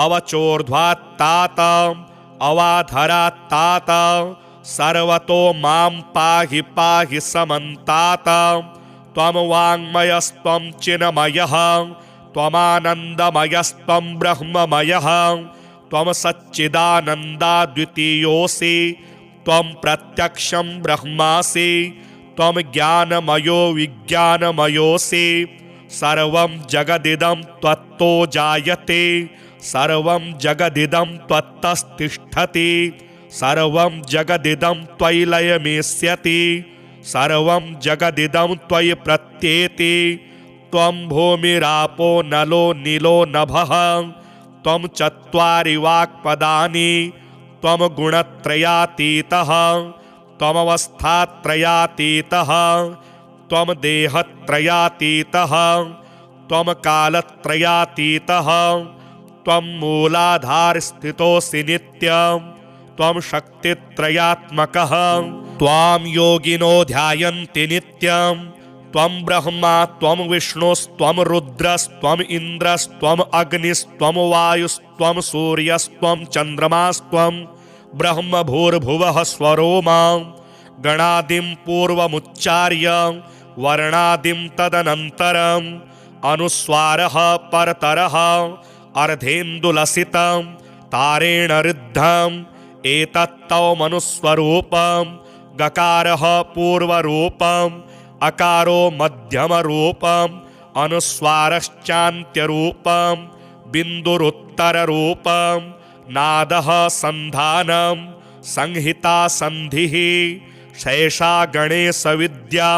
अवचोर्ध्वात्तातम् अवाधरात्तातम् सर्वतो मां पाहि पाहि समन्तातम् त्वं वाङ्मयस्त्वं चिन्मयः त्वमानन्दमयस्त्वं ब्रह्ममयः त्वं सच्चिदानन्दाद्वितीयोऽसि त्वं प्रत्यक्षं ब्रह्मासि त्वं ज्ञानमयो विज्ञानमयोऽसि सर्वं जगदिदं त्वत्तो जायते सर्वं जगदिदं त्वत्तस्तिष्ठति सर्वं जगदिदं त्वयि लयमेष्यति सर्वं जगदिदं त्वयि प्रत्येति त्वं भूमिरापो नलो नीलो नभः त्वं चत्वारि वाक्पदानि त्वं गुणत्रयातीतः त्वमवस्थात्रयातीतः त्वं देहत्रयातीतः त्वं कालत्रयातीतः त्वं मूलाधारस्थितोऽसि नित्यं त्वं शक्तित्रयात्मकः त्वां योगिनो ध्यायन्ति नित्यं त्वं ब्रह्मा त्वं विष्णुस्त्वं रुद्रस्त्वम् इन्द्रस्त्वम् अग्निस्त्वं वायुस्त्वं सूर्यस्त्वं चन्द्रमास्त्वं ब्रह्म भूर्भुवः स्वरो मां गणादिं पूर्वमुच्चार्य वर्णादिं तदनन्तरम् अनुस्वारः परतरः अर्धेन्दुलसितं तारेण ऋद्धम् एतत्तौ मनुस्वरूपम् गकारः पूर्वरूपम् अकारो मध्यमरूपम् अनुस्वारश्चान्त्यरूपम् बिन्दुरुत्तररूपम् नादः संधानम् संहिता संधिः शेषा गणेशविद्या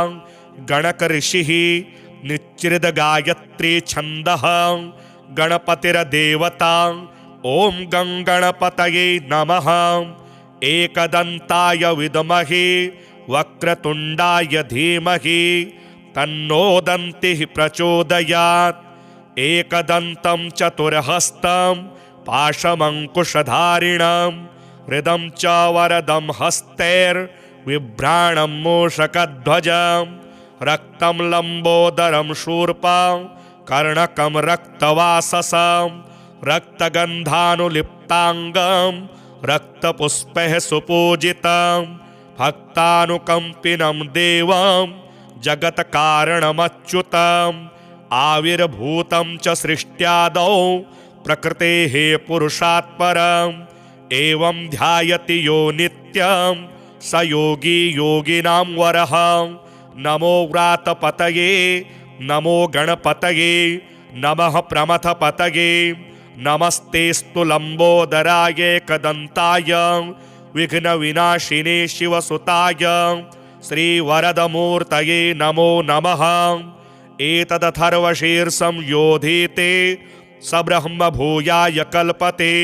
गणकऋषिः निच्चिद्गायत्री छन्दः गणपतिर्देवता। ॐ गणपतये नमः। एकदन्ताय विद्महे वक्रतुण्डाय धीमहि तन्नो दन्तिः प्रचोदयात्। एकदन्तं चतुर्हस्तं पाशमङ्कुशधारिणं हृदं च वरदं हस्तैर्बिभ्राणं मूषकध्वजं रक्तं लम्बोदरं शूर्पं कर्णकं रक्तवाससं रक्तगन्धानुलिप्ताङ्गं रक्तपुष्पैः सुपूजितं भक्तानुकम्पिनं देवं जगत्कारणमच्युतम् आविर्भूतं च सृष्ट्यादौ प्रकृतेः पुरुषात् परम् एवं ध्यायति यो नित्यं स योगी योगिनां वरः। नमो व्रातपतये नमो गणपतये नमः प्रमथपतये नमस्तेस्तु लम्बोदराय एकदन्ताय विघ्नविनाशिने शिवसुताय श्रीवरदमूर्तये नमो नमः। एतदथर्वशीर्षं योधीते स ब्रह्म भूयाय कल्पते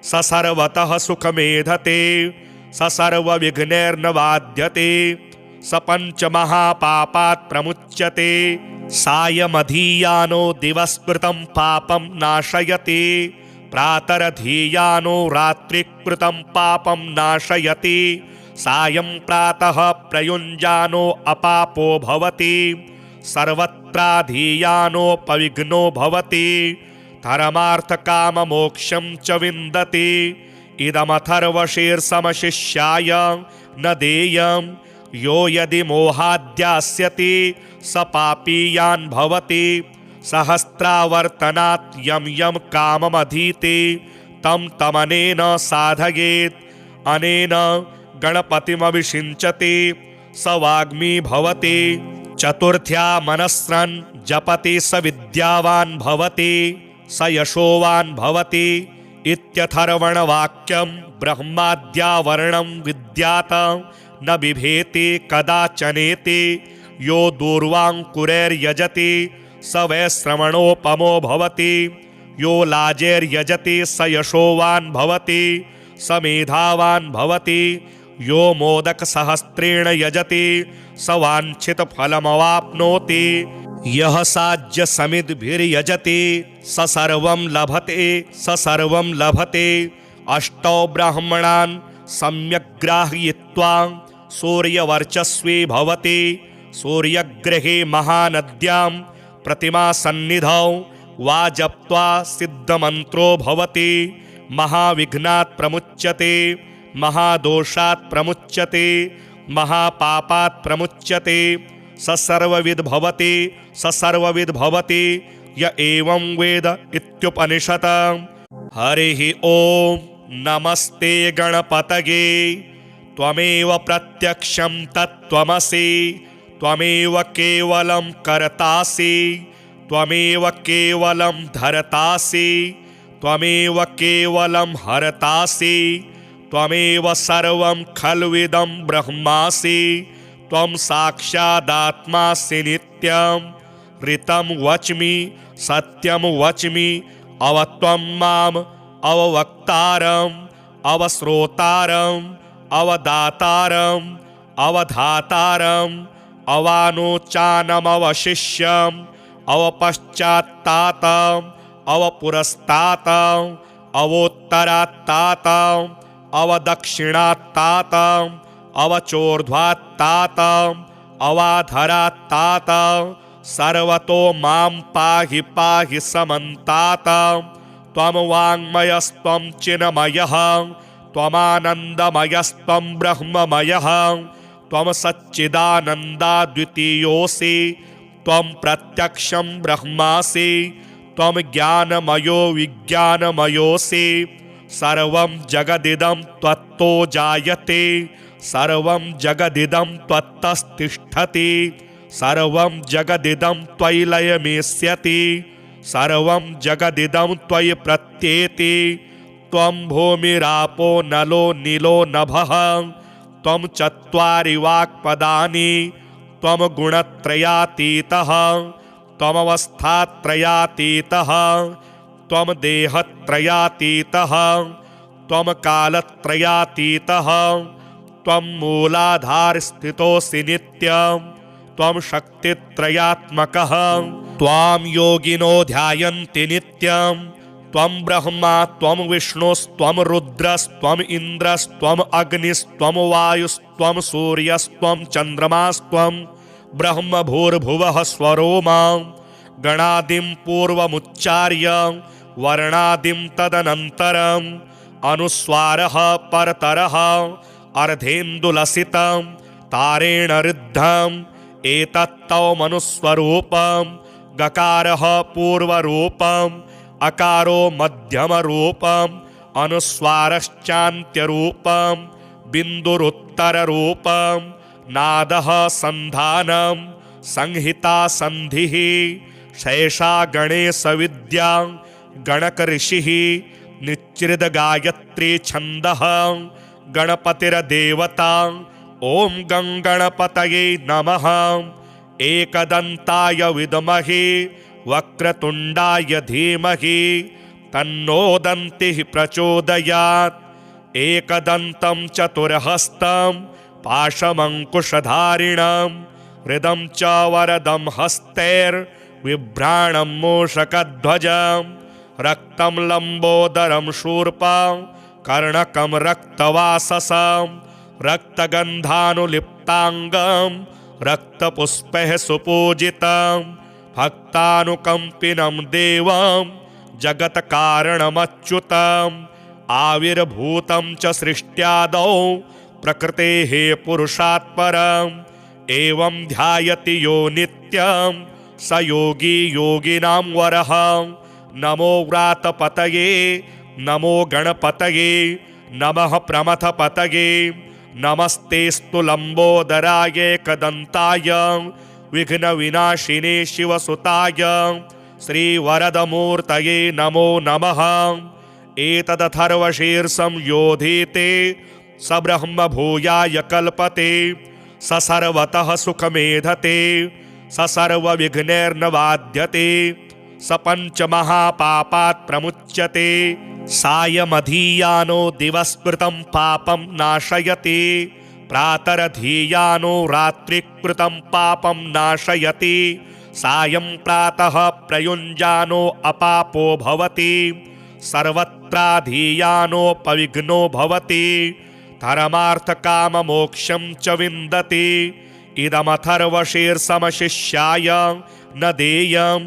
स सर्वतः सुखमेधते स सर्वविघ्नैर्नवाद्यते स पञ्चमहापापात् प्रमुच्यते सायमधीयानो दिवस्कृतं पापं नाशयति प्रातरधीयानो रात्रिकृतं पापं नाशयति सायं प्रातः प्रयुञ्जानो अपापो भवति सर्वत्राधीयानोपविघ्नो भवति धर्मार्थकाममोक्षं च विन्दति। इदमथर्वशीर्षमशिष्याय न देयं यो यदि मोहाद्यास्यति स पापीयान् भवति सहस्रावर्तनात् यं यं काममधीते तं तमनेन साधयेत् अनेन गणपतिमभिषिञ्चति स वाग्मी भवति। चतुर्थ्या मनस्रन् जपति स विद्यावान् भवति स यशोवान् भवति इत्यथर्वणवाक्यं ब्रह्माद्यावर्णं विद्यात न बिभेति कदाचनेति यो दूर्वाङ्कुरैर्यजति स वैश्रवणोपमो भवति यो लाजैर्यजति स यशोवान् भवति स मेधावान् भवति यो मोदकसहस्रेण यजति स वाञ्छितफलमवाप्नोति यः साज्यसमिद्भिर्यजति स सर्वं लभते स सर्वं लभते। अष्टौ ब्राह्मणान् सम्यग्राहयित्वा सूर्यवर्चस्वी भवति सूर्यग्रहे महानद्यां प्रतिमासन्निधौ वा जप्त्वा सिद्धमन्त्रो भवति महाविघ्नात् प्रमुच्यते महादोषात् प्रमुच्यते महापापात् प्रमुच्यते स सर्वविद् भवति स सर्वविद् भवति य एवं वेद इत्युपनिषत्। हरिः ॐ नमस्ते गणपतये त्वमेव प्रत्यक्षं तत्त्वमसि त्वमेव केवलं कर्तासि त्वमेव केवलं धर्तासि त्वमेव केवलं हरतासि त्वमेव सर्वं खल्विदं ब्रह्मासि त्वं साक्षादात्मासि नित्यं ऋतं वच्मि सत्यं वच्मि अवत्वं माम् अववक्तारम् अवश्रोतारम् अवदातारम् अवधातारम् अवानोचानमवशिष्यम् अवपश्चात्तातम् अवपुरस्तातम् अवोत्तरात्तातम् अवदक्षिणात्तातम् अवचोर्ध्वात्तातम् अवाधरात्तातम् सर्वतो मां पाहि पाहि समन्तातम् त्वं वाङ्मयस्त्वं चिन्मयः त्वमानन्दमयस्त्वं ब्रह्ममयः त्वं सच्चिदानन्दाद्वितीयोऽसि त्वं प्रत्यक्षं ब्रह्मासि त्वं ज्ञानमयो विज्ञानमयोऽसि सर्वं जगदिदं त्वत्तो जायते सर्वं जगदिदं त्वत्तस्तिष्ठति सर्वं जगदिदं त्वयि लयमेष्यति सर्वं जगदिदं त्वयि प्रत्येति त्वं भूमिरापो नलो नीलो नभः त्वं चत्वारि वाक्पदानि त्वं गुणत्रयातीतः त्वमवस्थात्रयातीतः त्वं देहत्रयातीतः त्वं कालत्रयातीतः त्वं मूलाधारस्थितोऽसि नित्यं त्वं शक्तित्रयात्मकः त्वां योगिनो ध्यायन्ति नित्यं त्वं ब्रह्मा त्वं विष्णुस्त्वं रुद्रस्त्वम् इन्द्रस्त्वम् अग्निस्त्वं वायुस्त्वं सूर्यस्त्वं चन्द्रमास्त्वं ब्रह्म भूर्भुवः स्वरोमा गणादिं पूर्वमुच्चार्य वर्णादिं तदनन्तरम् अनुस्वारः परतरः अर्धेन्दुलसितं तारेण ऋद्धम् एतत्तवमनुस्वरूपं गकारः पूर्वरूपम् अकारो मध्यमरूपम् अनुस्वारश्चान्त्यरूपम् बिन्दुरुत्तररूपम् नादः सन्धानं संहिता संधिः शेषा गणेशविद्या गणकऋषिः निच्चिद्गायत्री छन्दः गणपतिर्देवता ॐ गणपतये नमः एकदन्ताय विद्महे वक्रतुण्डाय धीमहि तन्नो दन्तिः प्रचोदयात् एकदन्तं चतुर्हस्तं पाशमङ्कुशधारिणं हृदं च वरदं हस्तैर्बिभ्राणं मूषकध्वजं रक्तं लम्बोदरं शूर्पं कर्णकं रक्तवाससं रक्तगन्धानुलिप्ताङ्गं रक्तपुष्पैः सुपूजितं भक्तानुकम्पिनं देवं जगत्कारणमच्युतम् आविर्भूतं च सृष्ट्यादौ प्रकृतेः पुरुषात् परम् एवं ध्यायति यो नित्यं स योगी योगिनां वरः नमो व्रातपतये नमो गणपतये नमः प्रमथपतये नमस्तेस्तु लम्बोदराय एकदन्ताय विघ्नविनाशिने शिवसुताय श्रीवरदमूर्तये नमो नमः एतदथर्वशीर्षं योधीते स ब्रह्म भूयाय कल्पते स सर्वतः सुखमेधते स सर्वविघ्नैर्न बाध्यते स पञ्चमहापापात् प्रमुच्यते सायमधीयानो दिवस्कृतं पापं नाशयति प्रातरधीयानो रात्रिकृतं पापं नाशयति सायं प्रातः प्रयुञ्जानो अपापो भवति सर्वत्राधीयानोपविघ्नो भवति धर्मार्थकाममोक्षं च विन्दति इदमथर्वशीर्षमशिष्याय न देयं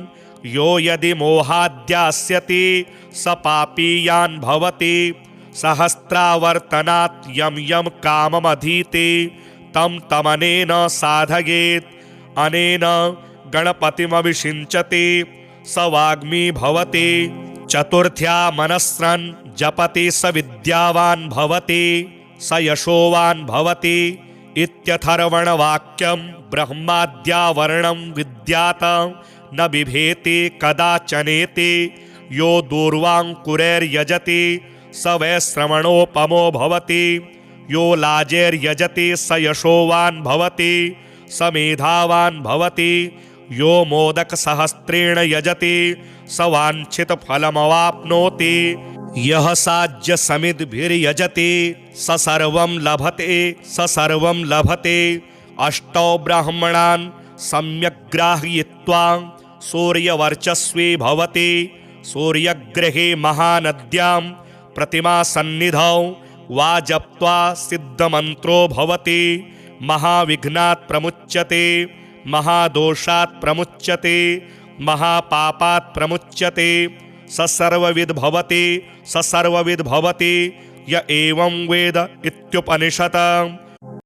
यो यदि मोहाद्यास्यति स पापीयान् भवति सहस्रावर्तनात् यं यं काममधीते तं तमनेन साधयेत् अनेन गणपतिमभिषिञ्चति स वाग्मी भवति चतुर्थ्या मनस्रन् जपति स विद्यावान् भवति स यशोवान् भवति इत्यथर्वणवाक्यं ब्रह्माद्यावर्णं विद्यात न बिभेति कदाचनेति यो दूर्वाङ्कुरैर्यजति स वैश्रवणोपमो भवति यो लाजैर्यजति स यशोवान् भवति स मेधावान् भवति यो मोदकसहस्रेण यजति स वाञ्छितफलमवाप्नोति यः साज्यसमिद्भिर्यजति स सर्वं लभते स सर्वं लभते अष्टौ ब्राह्मणान् सम्यग्राहयित्वा सूर्यवर्चस्वी भवति सूर्यग्रहे महानद्यां प्रतिमासन्निधौ वा जप्त्वा सिद्धमन्त्रो भवति महाविघ्नात् प्रमुच्यते महादोषात् प्रमुच्यते महापापात् प्रमुच्यते स सर्वविद् भवति स सर्वविद् भवति य एवं वेद इत्युपनिषत्